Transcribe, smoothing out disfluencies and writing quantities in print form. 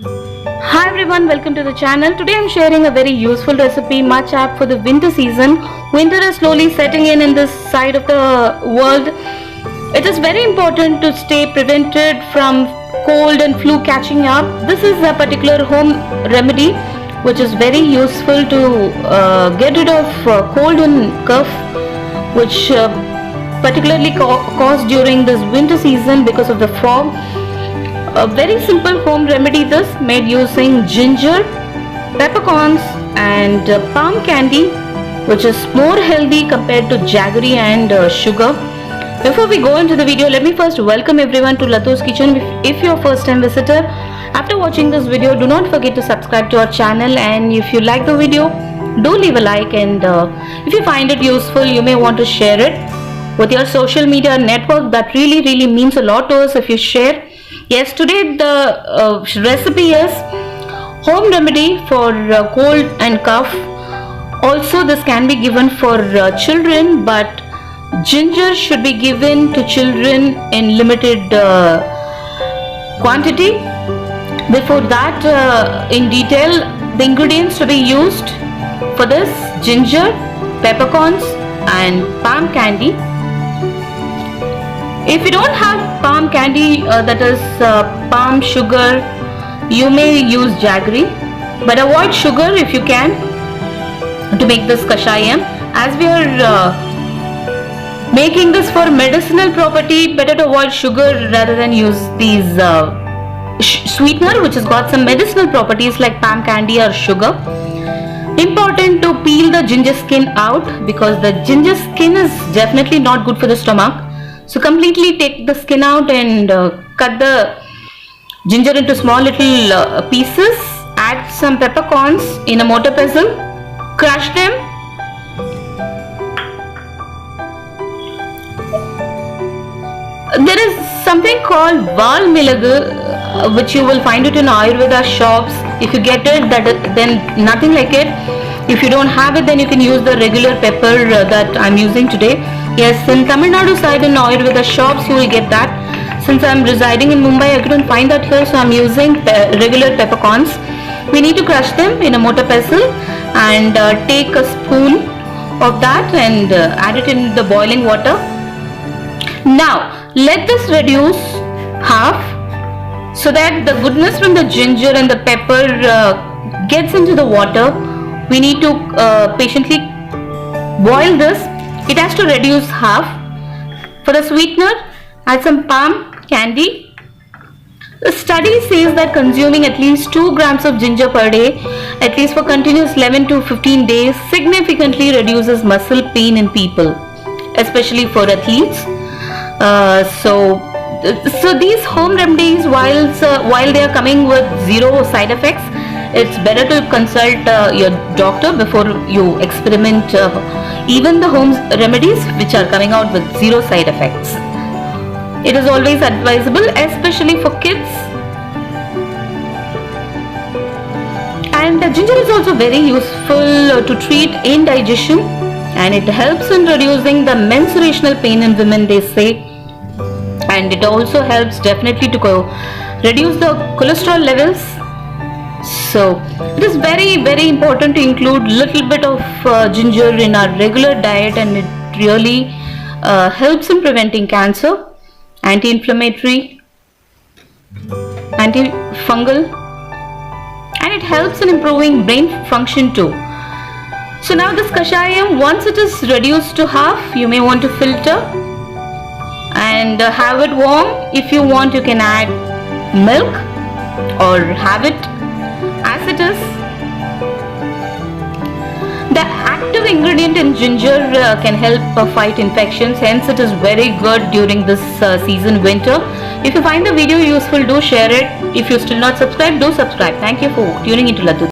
Hi everyone, welcome to the channel. Today I'm sharing a very useful recipe, much apt for the winter season. Winter is slowly setting in this side of the world. It is very important to stay prevented from cold and flu catching up. This is a particular home remedy which is very useful to get rid of cold and cough, which particularly caused during this winter season because of the fog. A very simple home remedy this, made using ginger, peppercorns and palm candy, which is more healthy compared to jaggery and sugar. Before we go into the video, let me first welcome everyone to Lato's Kitchen. If you're a first time visitor, after watching this video, do not forget to subscribe to our channel, and if you like the video, do leave a like, and if you find it useful, you may want to share it with your social media network. That really means a lot to us if you share. Yes, today the recipe is home remedy for cold and cough. Also, this can be given for children, but ginger should be given to children in limited quantity. Before that, in detail, the ingredients to be used for this: ginger, peppercorns and palm candy. If you don't have palm candy, that is palm sugar, you may use jaggery, but avoid sugar if you can to make this kashayam. As we are making this for medicinal property, better to avoid sugar rather than use these sweetener which has got some medicinal properties like palm candy or sugar. Important to peel the ginger skin out, because the ginger skin is definitely not good for the stomach. So completely take the skin out and cut the ginger into small little pieces. Add some peppercorns in a mortar pestle. Crush them. There is something called val milagu, which you will find it in Ayurveda shops. If you get it, then nothing like it. If you don't have it, then you can use the regular pepper that I'm using today. Yes, in Tamil Nadu side in Ayurveda shops you will get that. Since I'm residing in Mumbai, I couldn't find that here, so I'm using regular peppercorns. We need to crush them in a mortar pestle and take a spoon of that and add it in the boiling water. Now let this reduce half, so that the goodness from the ginger and the pepper gets into the water. We need to patiently boil this. It has to reduce half. For the sweetener, add some palm candy. The study says that consuming at least 2 grams of ginger per day, at least for continuous 11 to 15 days, significantly reduces muscle pain in people, especially for athletes. So these home remedies, while they are coming with zero side effects, it's better to consult your doctor before you experiment even the home remedies which are coming out with zero side effects. It is always advisable, especially for kids. And ginger is also very useful to treat indigestion, and it helps in reducing the menstruational pain in women, they say. And it also helps definitely to reduce the cholesterol levels. So it is very important to include little bit of ginger in our regular diet, and it really helps in preventing cancer, anti-inflammatory, antifungal, and it helps in improving brain function too. So now this kashayam, once it is reduced to half, you may want to filter and have it warm. If you want, you can add milk or have it as it is. The active ingredient in ginger can help fight infections, hence it is very good during this season, winter. If you find the video useful, do share it. If you still not subscribed, do subscribe. Thank you for tuning into Latu.